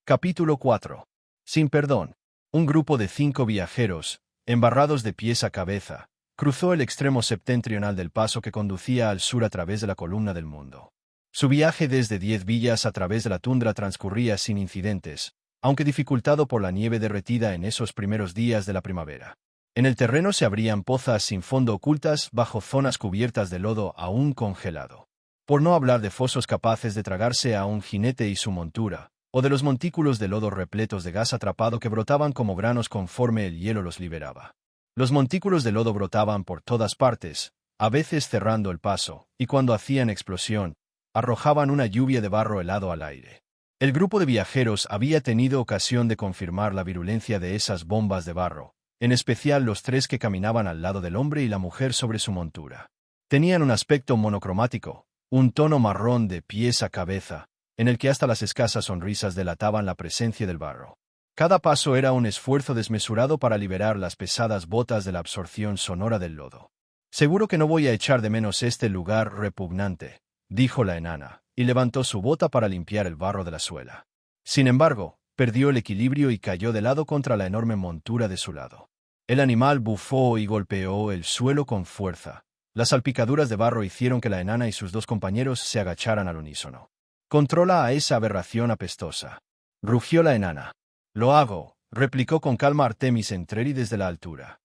Capítulo 4. Sin perdón. Un grupo de 5 viajeros, embarrados de pies a cabeza, cruzó el extremo septentrional del paso que conducía al sur a través de la columna del mundo. Su viaje desde 10 villas a través de la tundra transcurría sin incidentes, aunque dificultado por la nieve derretida en esos primeros días de la primavera. En el terreno se abrían pozas sin fondo ocultas bajo zonas cubiertas de lodo aún congelado. Por no hablar de fosos capaces de tragarse a un jinete y su montura, o de los montículos de lodo repletos de gas atrapado que brotaban como granos conforme el hielo los liberaba. Los montículos de lodo brotaban por todas partes, a veces cerrando el paso, y cuando hacían explosión, arrojaban una lluvia de barro helado al aire. El grupo de viajeros había tenido ocasión de confirmar la virulencia de esas bombas de barro, en especial los 3 que caminaban al lado del hombre y la mujer sobre su montura. Tenían un aspecto monocromático, un tono marrón de pies a cabeza, en el que hasta las escasas sonrisas delataban la presencia del barro. Cada paso era un esfuerzo desmesurado para liberar las pesadas botas de la absorción sonora del lodo. «Seguro que no voy a echar de menos este lugar repugnante», dijo la enana, y levantó su bota para limpiar el barro de la suela. Sin embargo, perdió el equilibrio y cayó de lado contra la enorme montura de su lado. El animal bufó y golpeó el suelo con fuerza. Las salpicaduras de barro hicieron que la enana y sus 2 compañeros se agacharan al unísono. «Controla a esa aberración apestosa», rugió la enana. «Lo hago», replicó con calma Artemis Entreri desde la altura.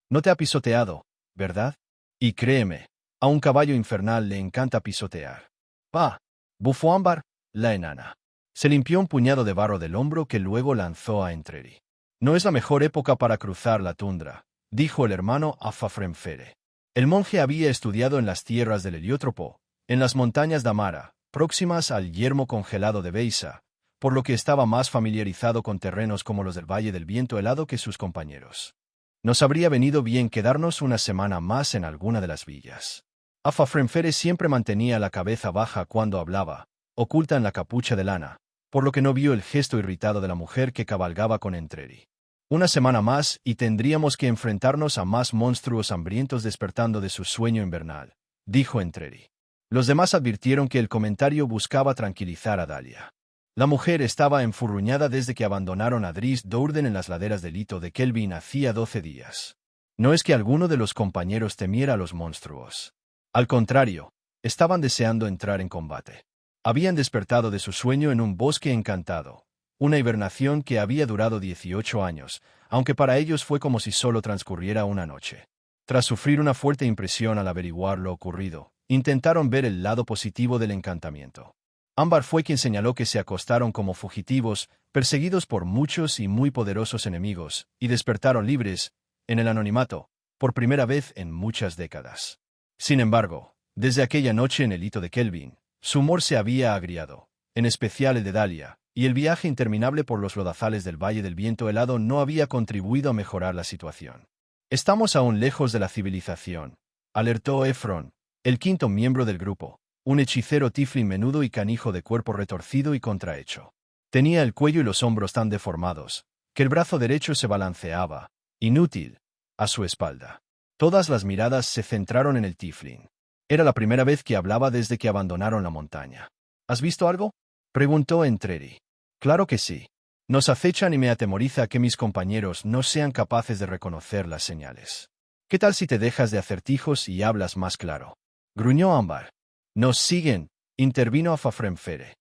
«No te ha pisoteado, ¿verdad? Y créeme, a un caballo infernal le encanta pisotear». «¡Pah!», bufó Ámbar, la enana. Se limpió un puñado de barro del hombro que luego lanzó a Entreri. «No es la mejor época para cruzar la tundra», dijo el hermano Afafremfere. El monje había estudiado en las tierras del Heliótropo, en las montañas Damara, próximas al yermo congelado de Beisa, por lo que estaba más familiarizado con terrenos como los del Valle del Viento Helado que sus compañeros. Nos habría venido bien quedarnos una semana más en alguna de las villas. Afafremfere siempre mantenía la cabeza baja cuando hablaba, oculta en la capucha de lana, por lo que no vio el gesto irritado de la mujer que cabalgaba con Entreri. «Una semana más y tendríamos que enfrentarnos a más monstruos hambrientos despertando de su sueño invernal», dijo Entreri. Los demás advirtieron que el comentario buscaba tranquilizar a Dalia. La mujer estaba enfurruñada desde que abandonaron a Dries Dourden en las laderas del hito de Kelvin hacía 12 días. No es que alguno de los compañeros temiera a los monstruos. Al contrario, estaban deseando entrar en combate. Habían despertado de su sueño en un bosque encantado, una hibernación que había durado 18 años, aunque para ellos fue como si solo transcurriera una noche. Tras sufrir una fuerte impresión al averiguar lo ocurrido, intentaron ver el lado positivo del encantamiento. Ámbar fue quien señaló que se acostaron como fugitivos, perseguidos por muchos y muy poderosos enemigos, y despertaron libres, en el anonimato, por primera vez en muchas décadas. Sin embargo, desde aquella noche en el hito de Kelvin, su humor se había agriado, en especial el de Dalia, y el viaje interminable por los lodazales del Valle del Viento Helado no había contribuido a mejorar la situación. «Estamos aún lejos de la civilización», alertó Efron, el 5º miembro del grupo, un hechicero tiflin menudo y canijo de cuerpo retorcido y contrahecho. Tenía el cuello y los hombros tan deformados, que el brazo derecho se balanceaba, inútil, a su espalda. Todas las miradas se centraron en el tiflin. Era la primera vez que hablaba desde que abandonaron la montaña. «¿Has visto algo?», preguntó Entreri. «Claro que sí. Nos acechan y me atemoriza que mis compañeros no sean capaces de reconocer las señales. ¿Qué tal si te dejas de acertijos y hablas más claro?», gruñó Ámbar. «Nos siguen», intervino Afafremfere.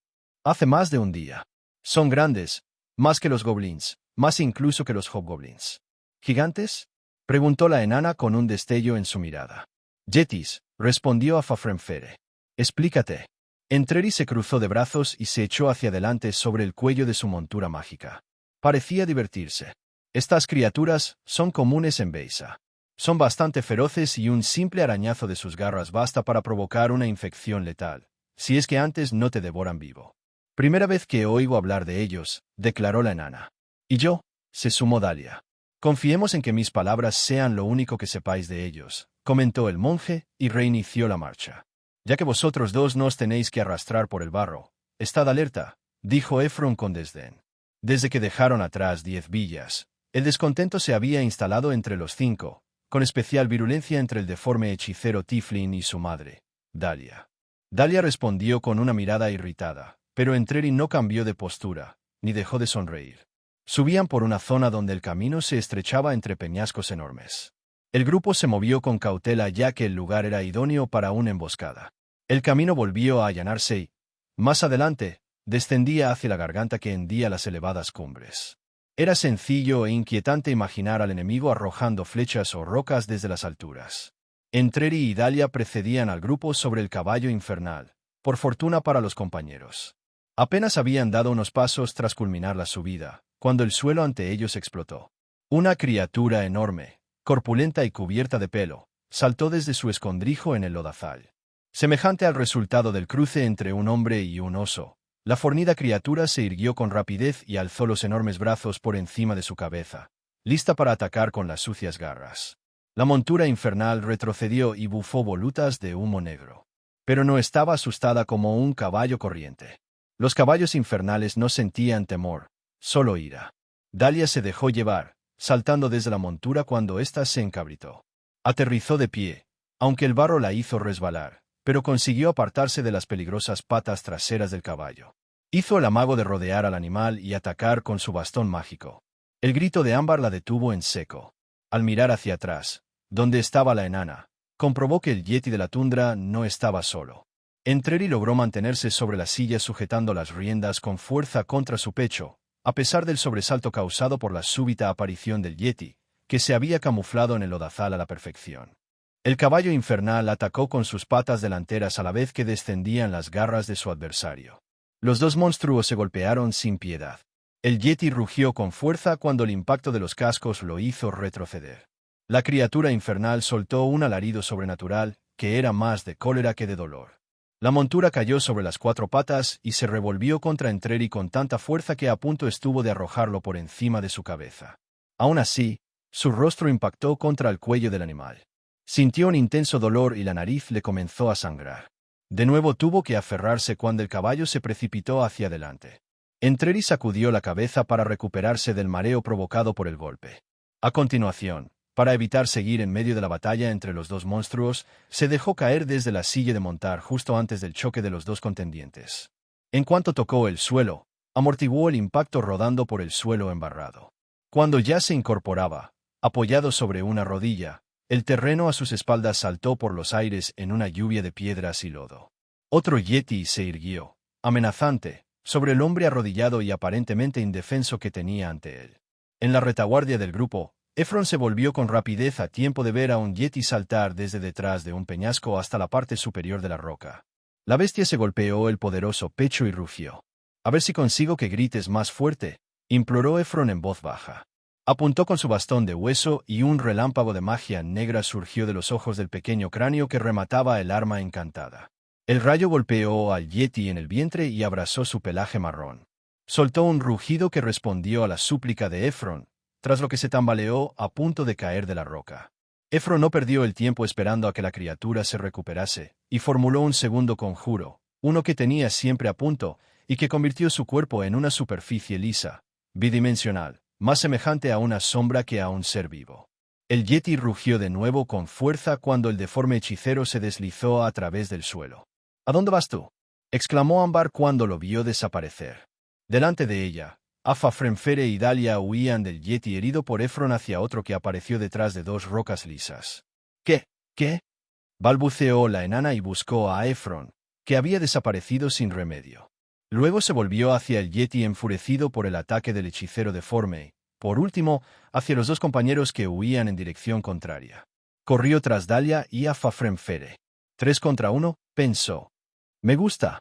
«Hace más de un día. Son grandes, más que los goblins, más incluso que los hobgoblins». «¿Gigantes?», preguntó la enana con un destello en su mirada. «Yetis», respondió Afafremfere. «Explícate». Entreri se cruzó de brazos y se echó hacia adelante sobre el cuello de su montura mágica. Parecía divertirse. «Estas criaturas son comunes en Beisa. Son bastante feroces y un simple arañazo de sus garras basta para provocar una infección letal, si es que antes no te devoran vivo». «Primera vez que oigo hablar de ellos», declaró la enana. «Y yo», se sumó Dalia. «Confiemos en que mis palabras sean lo único que sepáis de ellos», comentó el monje y reinició la marcha. «Ya que vosotros 2 no os tenéis que arrastrar por el barro, estad alerta», dijo Efron con desdén. Desde que dejaron atrás 10 villas, el descontento se había instalado entre los 5, con especial virulencia entre el deforme hechicero tiflin y su madre, Dalia. Dalia respondió con una mirada irritada, pero Entreri no cambió de postura, ni dejó de sonreír. Subían por una zona donde el camino se estrechaba entre peñascos enormes. El grupo se movió con cautela ya que el lugar era idóneo para una emboscada. El camino volvió a allanarse y, más adelante, descendía hacia la garganta que hendía las elevadas cumbres. Era sencillo e inquietante imaginar al enemigo arrojando flechas o rocas desde las alturas. Entreri y Dalia precedían al grupo sobre el caballo infernal, por fortuna para los compañeros. Apenas habían dado unos pasos tras culminar la subida, cuando el suelo ante ellos explotó. Una criatura enorme, corpulenta y cubierta de pelo, saltó desde su escondrijo en el lodazal. Semejante al resultado del cruce entre un hombre y un oso, la fornida criatura se irguió con rapidez y alzó los enormes brazos por encima de su cabeza, lista para atacar con las sucias garras. La montura infernal retrocedió y bufó volutas de humo negro. Pero no estaba asustada como un caballo corriente. Los caballos infernales no sentían temor, solo ira. Dalia se dejó llevar, saltando desde la montura cuando ésta se encabritó. Aterrizó de pie, aunque el barro la hizo resbalar, pero consiguió apartarse de las peligrosas patas traseras del caballo. Hizo el amago de rodear al animal y atacar con su bastón mágico. El grito de Ámbar la detuvo en seco. Al mirar hacia atrás, donde estaba la enana, comprobó que el yeti de la tundra no estaba solo. Entreri logró mantenerse sobre la silla sujetando las riendas con fuerza contra su pecho, a pesar del sobresalto causado por la súbita aparición del yeti, que se había camuflado en el lodazal a la perfección. El caballo infernal atacó con sus patas delanteras a la vez que descendían las garras de su adversario. Los dos monstruos se golpearon sin piedad. El yeti rugió con fuerza cuando el impacto de los cascos lo hizo retroceder. La criatura infernal soltó un alarido sobrenatural, que era más de cólera que de dolor. La montura cayó sobre las cuatro patas y se revolvió contra Entreri con tanta fuerza que a punto estuvo de arrojarlo por encima de su cabeza. Aún así, su rostro impactó contra el cuello del animal. Sintió un intenso dolor y la nariz le comenzó a sangrar. De nuevo tuvo que aferrarse cuando el caballo se precipitó hacia adelante. Entreri sacudió la cabeza para recuperarse del mareo provocado por el golpe. A continuación, para evitar seguir en medio de la batalla entre los dos monstruos, se dejó caer desde la silla de montar justo antes del choque de los dos contendientes. En cuanto tocó el suelo, amortiguó el impacto rodando por el suelo embarrado. Cuando ya se incorporaba, apoyado sobre una rodilla, el terreno a sus espaldas saltó por los aires en una lluvia de piedras y lodo. Otro yeti se irguió, amenazante, sobre el hombre arrodillado y aparentemente indefenso que tenía ante él. En la retaguardia del grupo, Efron se volvió con rapidez a tiempo de ver a un yeti saltar desde detrás de un peñasco hasta la parte superior de la roca. La bestia se golpeó el poderoso pecho y rugió. «A ver si consigo que grites más fuerte», imploró Efron en voz baja. Apuntó con su bastón de hueso y un relámpago de magia negra surgió de los ojos del pequeño cráneo que remataba el arma encantada. El rayo golpeó al yeti en el vientre y abrazó su pelaje marrón. Soltó un rugido que respondió a la súplica de Efron, tras lo que se tambaleó a punto de caer de la roca. Efron no perdió el tiempo esperando a que la criatura se recuperase, y formuló un segundo conjuro, uno que tenía siempre a punto, y que convirtió su cuerpo en una superficie lisa, bidimensional, más semejante a una sombra que a un ser vivo. El yeti rugió de nuevo con fuerza cuando el deforme hechicero se deslizó a través del suelo. «¿A dónde vas tú?», exclamó Ámbar cuando lo vio desaparecer. Delante de ella, Afa Frenfere y Dalia huían del yeti herido por Efron hacia otro que apareció detrás de dos rocas lisas. ¿Qué? Balbuceó la enana y buscó a Efron, que había desaparecido sin remedio. Luego se volvió hacia el yeti enfurecido por el ataque del hechicero deforme y, por último, hacia los dos compañeros que huían en dirección contraria. Corrió tras Dalia y Afa Frenfere. 3 contra 1, pensó. «Me gusta».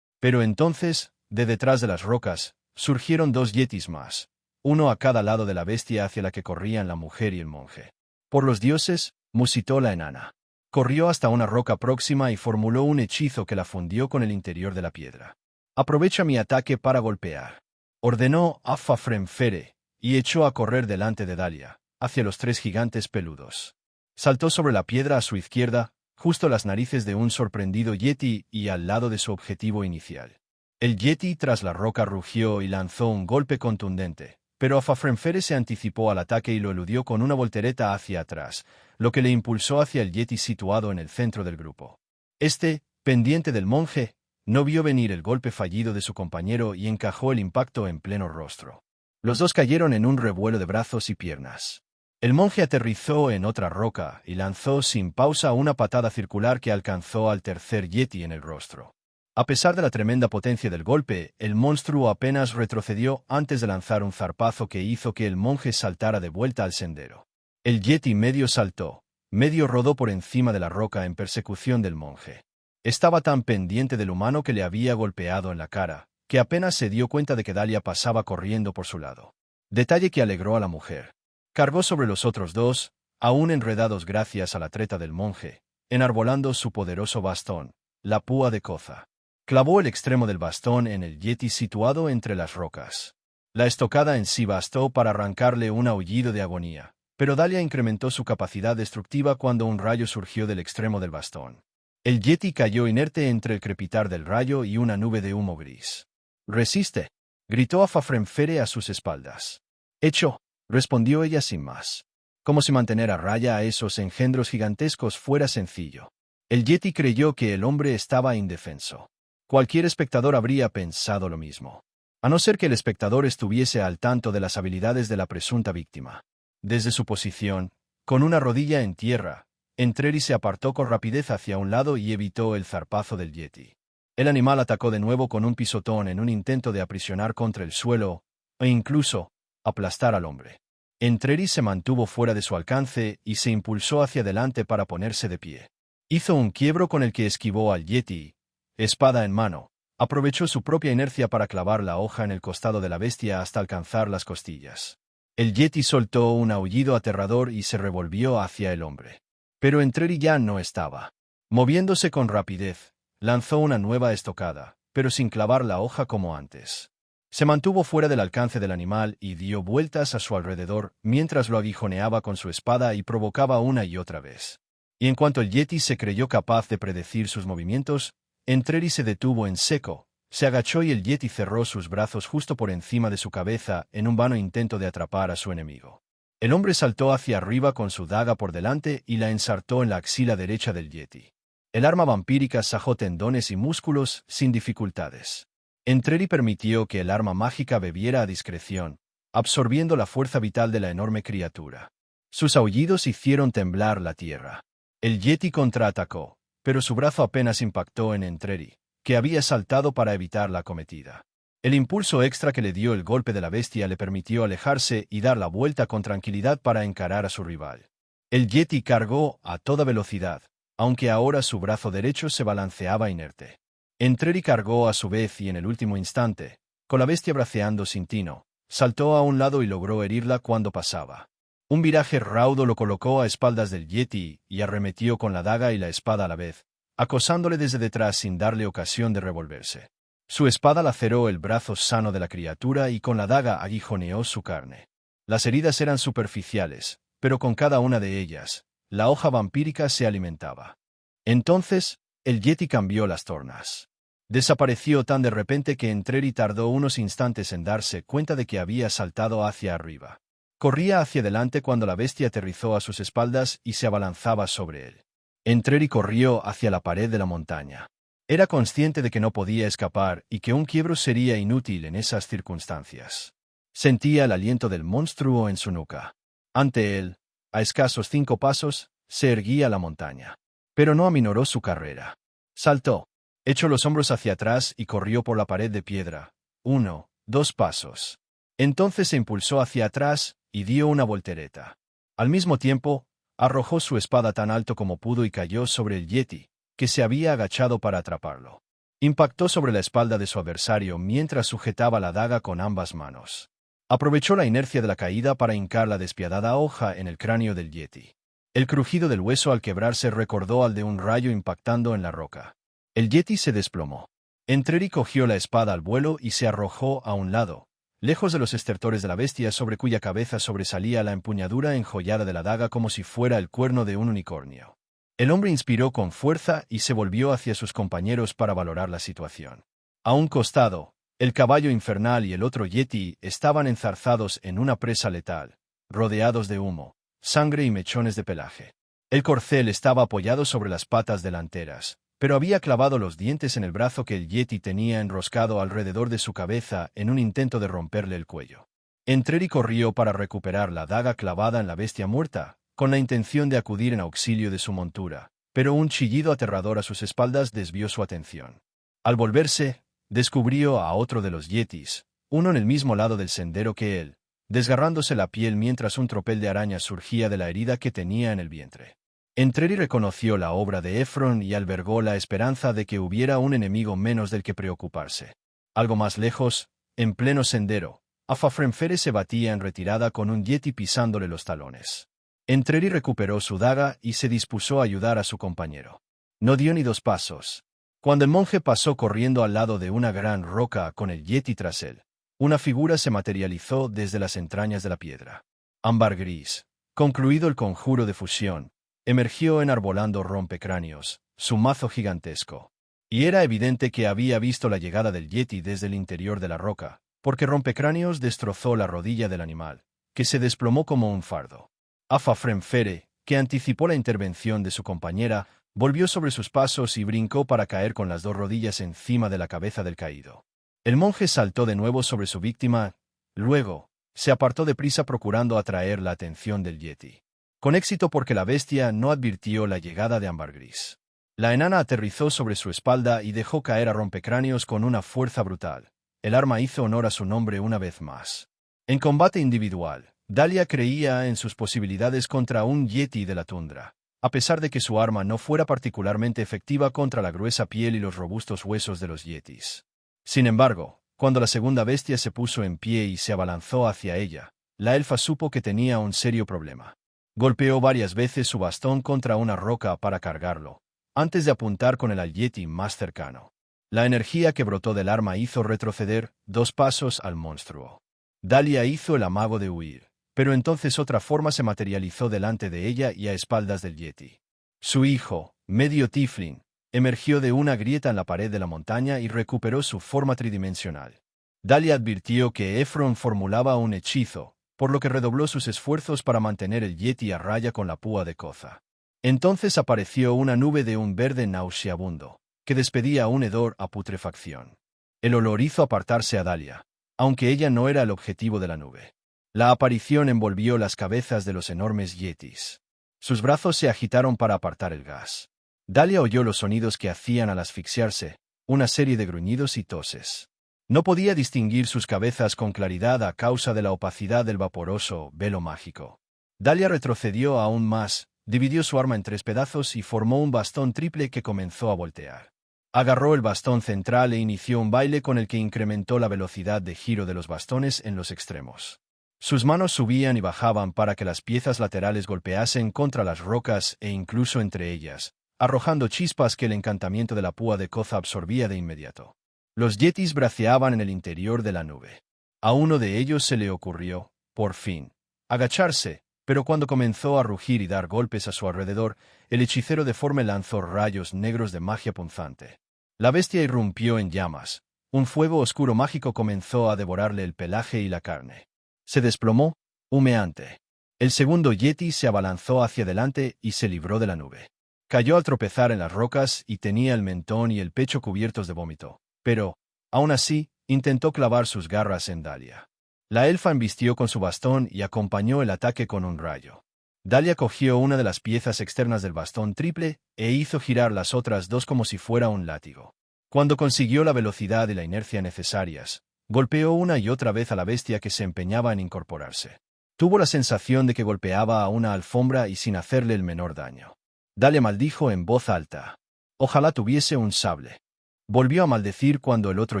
Pero entonces, de detrás de las rocas, surgieron dos yetis más, uno a cada lado de la bestia hacia la que corrían la mujer y el monje. «Por los dioses», musitó la enana. Corrió hasta una roca próxima y formuló un hechizo que la fundió con el interior de la piedra. «Aprovecha mi ataque para golpear», ordenó Afa Frenfere, y echó a correr delante de Dalia, hacia los 3 gigantes peludos. Saltó sobre la piedra a su izquierda, justo a las narices de un sorprendido yeti y al lado de su objetivo inicial. El yeti tras la roca rugió y lanzó un golpe contundente, pero Afa Frenfere se anticipó al ataque y lo eludió con una voltereta hacia atrás, lo que le impulsó hacia el yeti situado en el centro del grupo. Este, pendiente del monje, no vio venir el golpe fallido de su compañero y encajó el impacto en pleno rostro. Los dos cayeron en un revuelo de brazos y piernas. El monje aterrizó en otra roca y lanzó sin pausa una patada circular que alcanzó al tercer yeti en el rostro. A pesar de la tremenda potencia del golpe, el monstruo apenas retrocedió antes de lanzar un zarpazo que hizo que el monje saltara de vuelta al sendero. El yeti medio saltó, medio rodó por encima de la roca en persecución del monje. Estaba tan pendiente del humano que le había golpeado en la cara, que apenas se dio cuenta de que Dalia pasaba corriendo por su lado. Detalle que alegró a la mujer. Cargó sobre los otros dos, aún enredados gracias a la treta del monje, enarbolando su poderoso bastón, la púa de coza. Clavó el extremo del bastón en el yeti situado entre las rocas. La estocada en sí bastó para arrancarle un aullido de agonía, pero Dalia incrementó su capacidad destructiva cuando un rayo surgió del extremo del bastón. El yeti cayó inerte entre el crepitar del rayo y una nube de humo gris. «¡Resiste!», gritó a Fafrenfere a sus espaldas. «Hecho», respondió ella sin más. Como si mantener a raya a esos engendros gigantescos fuera sencillo. El yeti creyó que el hombre estaba indefenso. Cualquier espectador habría pensado lo mismo. A no ser que el espectador estuviese al tanto de las habilidades de la presunta víctima. Desde su posición, con una rodilla en tierra, Entreri se apartó con rapidez hacia un lado y evitó el zarpazo del yeti. El animal atacó de nuevo con un pisotón en un intento de aprisionar contra el suelo, e incluso, aplastar al hombre. Entreri se mantuvo fuera de su alcance y se impulsó hacia adelante para ponerse de pie. Hizo un quiebro con el que esquivó al yeti, espada en mano. Aprovechó su propia inercia para clavar la hoja en el costado de la bestia hasta alcanzar las costillas. El yeti soltó un aullido aterrador y se revolvió hacia el hombre. Pero Entreri ya no estaba. Moviéndose con rapidez, lanzó una nueva estocada, pero sin clavar la hoja como antes. Se mantuvo fuera del alcance del animal y dio vueltas a su alrededor mientras lo aguijoneaba con su espada y provocaba una y otra vez. Y en cuanto el yeti se creyó capaz de predecir sus movimientos, Entreri se detuvo en seco, se agachó y el yeti cerró sus brazos justo por encima de su cabeza en un vano intento de atrapar a su enemigo. El hombre saltó hacia arriba con su daga por delante y la ensartó en la axila derecha del yeti. El arma vampírica sajó tendones y músculos sin dificultades. Entreri permitió que el arma mágica bebiera a discreción, absorbiendo la fuerza vital de la enorme criatura. Sus aullidos hicieron temblar la tierra. El yeti contraatacó, pero su brazo apenas impactó en Entreri, que había saltado para evitar la acometida. El impulso extra que le dio el golpe de la bestia le permitió alejarse y dar la vuelta con tranquilidad para encarar a su rival. El yeti cargó a toda velocidad, aunque ahora su brazo derecho se balanceaba inerte. Entreri cargó a su vez y en el último instante, con la bestia braceando sin tino, saltó a un lado y logró herirla cuando pasaba. Un viraje raudo lo colocó a espaldas del yeti y arremetió con la daga y la espada a la vez, acosándole desde detrás sin darle ocasión de revolverse. Su espada laceró el brazo sano de la criatura y con la daga aguijoneó su carne. Las heridas eran superficiales, pero con cada una de ellas, la hoja vampírica se alimentaba. Entonces, el yeti cambió las tornas. Desapareció tan de repente que Entreri tardó unos instantes en darse cuenta de que había saltado hacia arriba. Corría hacia adelante cuando la bestia aterrizó a sus espaldas y se abalanzaba sobre él. Entreri corrió hacia la pared de la montaña. Era consciente de que no podía escapar y que un quiebro sería inútil en esas circunstancias. Sentía el aliento del monstruo en su nuca. Ante él, a escasos 5 pasos, se erguía la montaña. Pero no aminoró su carrera. Saltó, echó los hombros hacia atrás y corrió por la pared de piedra. 1, 2 pasos. Entonces se impulsó hacia atrás y dio una voltereta. Al mismo tiempo, arrojó su espada tan alto como pudo y cayó sobre el yeti, que se había agachado para atraparlo. Impactó sobre la espalda de su adversario mientras sujetaba la daga con ambas manos. Aprovechó la inercia de la caída para hincar la despiadada hoja en el cráneo del yeti. El crujido del hueso al quebrarse recordó al de un rayo impactando en la roca. El yeti se desplomó. Entreri cogió la espada al vuelo y se arrojó a un lado, lejos de los estertores de la bestia sobre cuya cabeza sobresalía la empuñadura enjollada de la daga como si fuera el cuerno de un unicornio. El hombre inspiró con fuerza y se volvió hacia sus compañeros para valorar la situación. A un costado, el caballo infernal y el otro yeti estaban enzarzados en una presa letal, rodeados de humo, sangre y mechones de pelaje. El corcel estaba apoyado sobre las patas delanteras, pero había clavado los dientes en el brazo que el yeti tenía enroscado alrededor de su cabeza en un intento de romperle el cuello. Entreri corrió para recuperar la daga clavada en la bestia muerta, con la intención de acudir en auxilio de su montura, pero un chillido aterrador a sus espaldas desvió su atención. Al volverse, descubrió a otro de los yetis, uno en el mismo lado del sendero que él, desgarrándose la piel mientras un tropel de arañas surgía de la herida que tenía en el vientre. Entreri reconoció la obra de Efron y albergó la esperanza de que hubiera un enemigo menos del que preocuparse. Algo más lejos, en pleno sendero, Afafrenfere se batía en retirada con un yeti pisándole los talones. Entreri recuperó su daga y se dispuso a ayudar a su compañero. No dio ni 2 pasos. Cuando el monje pasó corriendo al lado de una gran roca con el yeti tras él, una figura se materializó desde las entrañas de la piedra. Ámbar gris. Concluido el conjuro de fusión, emergió enarbolando rompecráneos, su mazo gigantesco. Y era evidente que había visto la llegada del yeti desde el interior de la roca, porque rompecráneos destrozó la rodilla del animal, que se desplomó como un fardo. Afafrenfere, que anticipó la intervención de su compañera, volvió sobre sus pasos y brincó para caer con las 2 rodillas encima de la cabeza del caído. El monje saltó de nuevo sobre su víctima, luego, se apartó deprisa procurando atraer la atención del yeti. Con éxito porque la bestia no advirtió la llegada de Ámbar gris. La enana aterrizó sobre su espalda y dejó caer a rompecráneos con una fuerza brutal. El arma hizo honor a su nombre una vez más. En combate individual, Dahlia creía en sus posibilidades contra un yeti de la tundra, a pesar de que su arma no fuera particularmente efectiva contra la gruesa piel y los robustos huesos de los yetis. Sin embargo, cuando la segunda bestia se puso en pie y se abalanzó hacia ella, la elfa supo que tenía un serio problema. Golpeó varias veces su bastón contra una roca para cargarlo, antes de apuntar con él al yeti más cercano. La energía que brotó del arma hizo retroceder 2 pasos al monstruo. Dahlia hizo el amago de huir, pero entonces otra forma se materializó delante de ella y a espaldas del yeti. Su hijo, medio tiefling, emergió de una grieta en la pared de la montaña y recuperó su forma tridimensional. Dahlia advirtió que Efron formulaba un hechizo, por lo que redobló sus esfuerzos para mantener el yeti a raya con la púa de coza. Entonces apareció una nube de un verde nauseabundo, que despedía un hedor a putrefacción. El olor hizo apartarse a Dahlia, aunque ella no era el objetivo de la nube. La aparición envolvió las cabezas de los enormes yetis. Sus brazos se agitaron para apartar el gas. Dahlia oyó los sonidos que hacían al asfixiarse, una serie de gruñidos y toses. No podía distinguir sus cabezas con claridad a causa de la opacidad del vaporoso velo mágico. Dahlia retrocedió aún más, dividió su arma en 3 pedazos y formó un bastón triple que comenzó a voltear. Agarró el bastón central e inició un baile con el que incrementó la velocidad de giro de los bastones en los extremos. Sus manos subían y bajaban para que las piezas laterales golpeasen contra las rocas e incluso entre ellas, arrojando chispas que el encantamiento de la púa de coza absorbía de inmediato. Los yetis braceaban en el interior de la nube. A uno de ellos se le ocurrió, por fin, agacharse, pero cuando comenzó a rugir y dar golpes a su alrededor, el hechicero deforme lanzó rayos negros de magia punzante. La bestia irrumpió en llamas. Un fuego oscuro mágico comenzó a devorarle el pelaje y la carne. Se desplomó, humeante. El segundo yeti se abalanzó hacia adelante y se libró de la nube. Cayó al tropezar en las rocas y tenía el mentón y el pecho cubiertos de vómito, pero, aún así, intentó clavar sus garras en Dahlia. La elfa embistió con su bastón y acompañó el ataque con un rayo. Dahlia cogió una de las piezas externas del bastón triple e hizo girar las otras 2 como si fuera un látigo. Cuando consiguió la velocidad y la inercia necesarias, golpeó una y otra vez a la bestia que se empeñaba en incorporarse. Tuvo la sensación de que golpeaba a una alfombra y sin hacerle el menor daño. Dahlia maldijo en voz alta. Ojalá tuviese un sable. Volvió a maldecir cuando el otro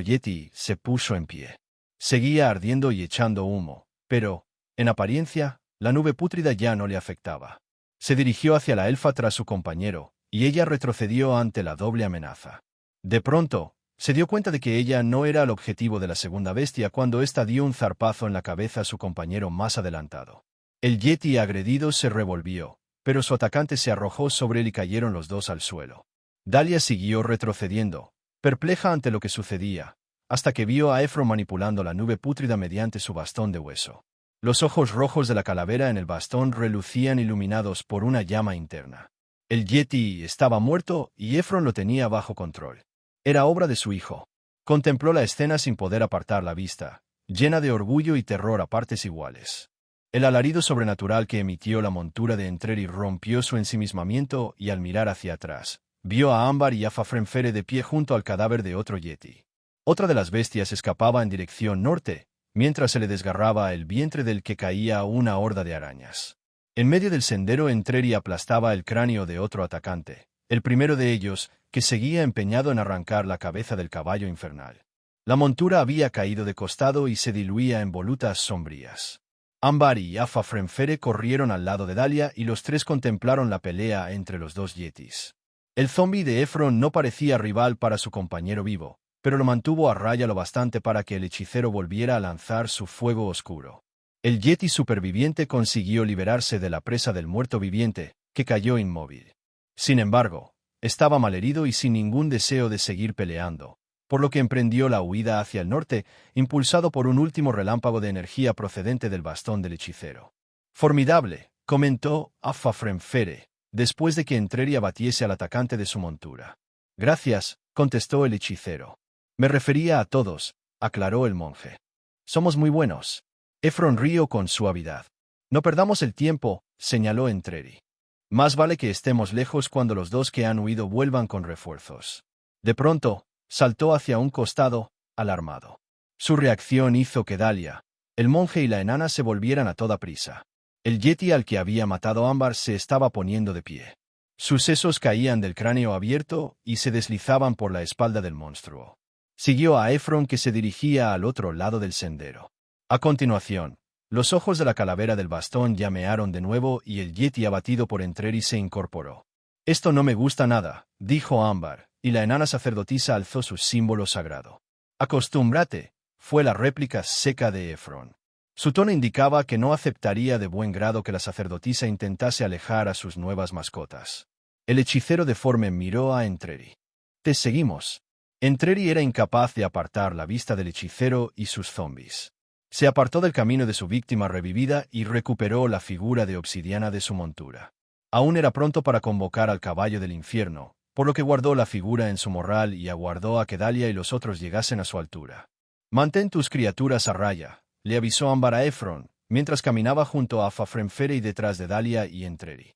yeti se puso en pie. Seguía ardiendo y echando humo, pero, en apariencia, la nube pútrida ya no le afectaba. Se dirigió hacia la elfa tras su compañero, y ella retrocedió ante la doble amenaza. De pronto, se dio cuenta de que ella no era el objetivo de la segunda bestia cuando ésta dio un zarpazo en la cabeza a su compañero más adelantado. El yeti agredido se revolvió, pero su atacante se arrojó sobre él y cayeron los 2 al suelo. Dahlia siguió retrocediendo, perpleja ante lo que sucedía, hasta que vio a Efron manipulando la nube pútrida mediante su bastón de hueso. Los ojos rojos de la calavera en el bastón relucían iluminados por una llama interna. El Yeti estaba muerto y Efron lo tenía bajo control. Era obra de su hijo. Contempló la escena sin poder apartar la vista, llena de orgullo y terror a partes iguales. El alarido sobrenatural que emitió la montura de Entreri rompió su ensimismamiento y al mirar hacia atrás, vio a Ámbar y a Fafrenfere de pie junto al cadáver de otro Yeti. Otra de las bestias escapaba en dirección norte, mientras se le desgarraba el vientre del que caía una horda de arañas. En medio del sendero Entreri aplastaba el cráneo de otro atacante, el primero de ellos, que seguía empeñado en arrancar la cabeza del caballo infernal. La montura había caído de costado y se diluía en volutas sombrías. Ámbar y Fafrenfere corrieron al lado de Dalia y los tres contemplaron la pelea entre los dos yetis. El zombi de Efron no parecía rival para su compañero vivo, pero lo mantuvo a raya lo bastante para que el hechicero volviera a lanzar su fuego oscuro. El yeti superviviente consiguió liberarse de la presa del muerto viviente, que cayó inmóvil. Sin embargo, estaba malherido y sin ningún deseo de seguir peleando, por lo que emprendió la huida hacia el norte, impulsado por un último relámpago de energía procedente del bastón del hechicero. «Formidable», comentó Fafrenfere, después de que Entreri abatiese al atacante de su montura. «Gracias», contestó el hechicero. «Me refería a todos», aclaró el monje. «Somos muy buenos». Efron rió con suavidad. «No perdamos el tiempo», señaló Entreri. «Más vale que estemos lejos cuando los dos que han huido vuelvan con refuerzos». De pronto, saltó hacia un costado, alarmado. Su reacción hizo que Dalia, el monje y la enana se volvieran a toda prisa. El yeti al que había matado Ámbar se estaba poniendo de pie. Sus sesos caían del cráneo abierto y se deslizaban por la espalda del monstruo. Siguió a Efron, que se dirigía al otro lado del sendero. A continuación, los ojos de la calavera del bastón llamearon de nuevo y el yeti abatido por Entreri se incorporó. «Esto no me gusta nada», dijo Ámbar, y la enana sacerdotisa alzó su símbolo sagrado. «Acostúmbrate», fue la réplica seca de Efron. Su tono indicaba que no aceptaría de buen grado que la sacerdotisa intentase alejar a sus nuevas mascotas. El hechicero deforme miró a Entreri. «Te seguimos». Entreri era incapaz de apartar la vista del hechicero y sus zombis. Se apartó del camino de su víctima revivida y recuperó la figura de obsidiana de su montura. Aún era pronto para convocar al caballo del infierno, por lo que guardó la figura en su morral y aguardó a que Dalia y los otros llegasen a su altura. «Mantén tus criaturas a raya», le avisó Ámbar a Efron, mientras caminaba junto a Fafrenfere y detrás de Dalia y Entreri.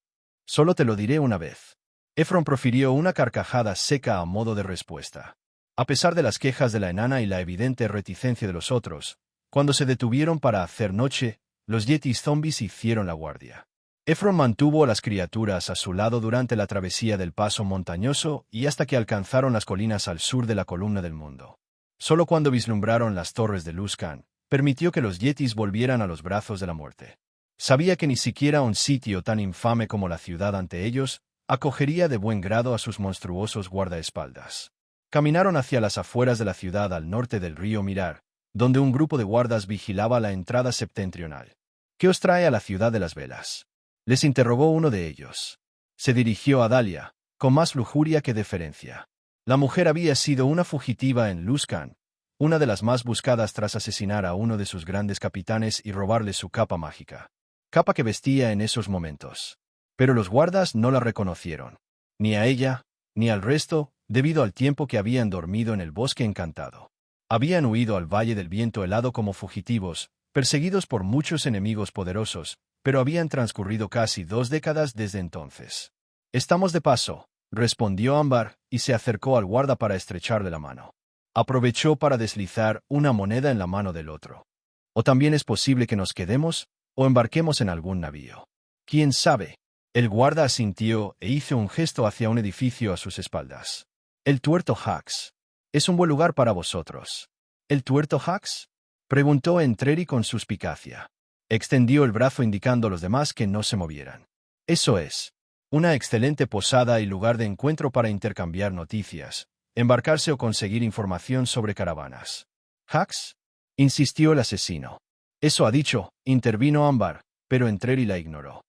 «Solo te lo diré una vez». Efron profirió una carcajada seca a modo de respuesta. A pesar de las quejas de la enana y la evidente reticencia de los otros, cuando se detuvieron para hacer noche, los yetis zombies hicieron la guardia. Efron mantuvo a las criaturas a su lado durante la travesía del paso montañoso y hasta que alcanzaron las colinas al sur de la columna del mundo. Solo cuando vislumbraron las torres de Luskan, permitió que los yetis volvieran a los brazos de la muerte. Sabía que ni siquiera un sitio tan infame como la ciudad ante ellos acogería de buen grado a sus monstruosos guardaespaldas. Caminaron hacia las afueras de la ciudad al norte del río Mirar, donde un grupo de guardas vigilaba la entrada septentrional. «¿Qué os trae a la ciudad de las velas?», les interrogó uno de ellos. Se dirigió a Dalia, con más lujuria que deferencia. La mujer había sido una fugitiva en Luskan, una de las más buscadas tras asesinar a uno de sus grandes capitanes y robarle su capa mágica. Capa que vestía en esos momentos. Pero los guardas no la reconocieron. Ni a ella, ni al resto, debido al tiempo que habían dormido en el bosque encantado. Habían huido al Valle del Viento Helado como fugitivos, perseguidos por muchos enemigos poderosos, pero habían transcurrido casi 2 décadas desde entonces. «Estamos de paso», respondió Ámbar, y se acercó al guarda para estrecharle la mano. Aprovechó para deslizar una moneda en la mano del otro. «O también es posible que nos quedemos, o embarquemos en algún navío. ¿Quién sabe?». El guarda asintió e hizo un gesto hacia un edificio a sus espaldas. «El Tuerto Hax. Es un buen lugar para vosotros». «¿El Tuerto Hax?», preguntó Entreri con suspicacia. Extendió el brazo indicando a los demás que no se movieran. «Eso es. Una excelente posada y lugar de encuentro para intercambiar noticias, embarcarse o conseguir información sobre caravanas». «¿Hax?», insistió el asesino. «Eso ha dicho», intervino Ámbar, pero Entreri la ignoró.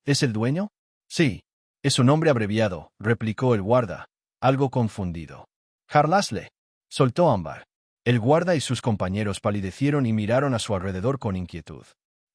«¿Es el dueño?». «Sí. Es un nombre abreviado», replicó el guarda, algo confundido. «Harlasle», soltó Ámbar. El guarda y sus compañeros palidecieron y miraron a su alrededor con inquietud.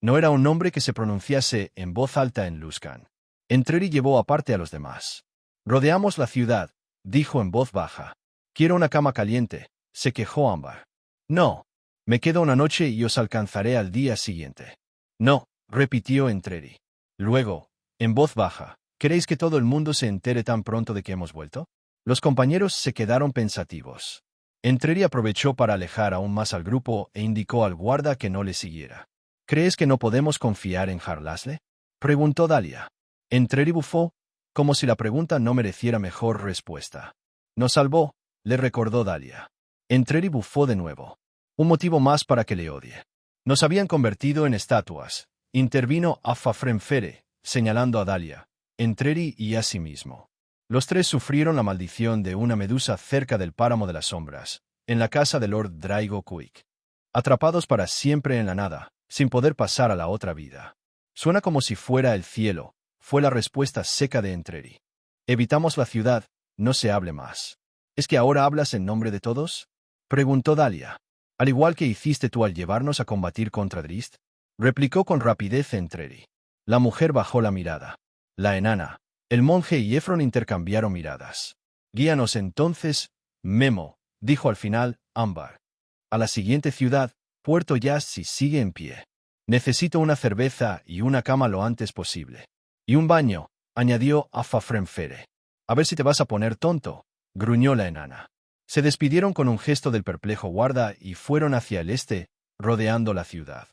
No era un nombre que se pronunciase en voz alta en Luskan. Entreri llevó aparte a los demás. Rodeamos la ciudad, dijo en voz baja. Quiero una cama caliente, se quejó Ámbar. No. Me quedo una noche y os alcanzaré al día siguiente. No, repitió Entreri. Luego, en voz baja, ¿queréis que todo el mundo se entere tan pronto de que hemos vuelto? Los compañeros se quedaron pensativos. Entreri aprovechó para alejar aún más al grupo e indicó al guarda que no le siguiera. ¿Crees que no podemos confiar en Harlasle? Preguntó Dahlia. Entreri bufó, como si la pregunta no mereciera mejor respuesta. Nos salvó, le recordó Dahlia. Entreri bufó de nuevo. Un motivo más para que le odie. Nos habían convertido en estatuas. Intervino Afafrenfere, señalando a Dahlia, Entreri y a sí mismo. Los tres sufrieron la maldición de una medusa cerca del páramo de las sombras, en la casa de Lord Draigo Quick. Atrapados para siempre en la nada, sin poder pasar a la otra vida. Suena como si fuera el cielo, fue la respuesta seca de Entreri. Evitamos la ciudad, no se hable más. ¿Es que ahora hablas en nombre de todos? Preguntó Dahlia. Al igual que hiciste tú al llevarnos a combatir contra Drist, replicó con rapidez Entreri. La mujer bajó la mirada. La enana, el monje y Efron intercambiaron miradas. Guíanos entonces, Memo, dijo al final, Ámbar. A la siguiente ciudad, Puerto Jazz si sigue en pie. Necesito una cerveza y una cama lo antes posible. Y un baño, añadió Afafrenfere. A ver si te vas a poner tonto, gruñó la enana. Se despidieron con un gesto del perplejo guarda y fueron hacia el este, rodeando la ciudad.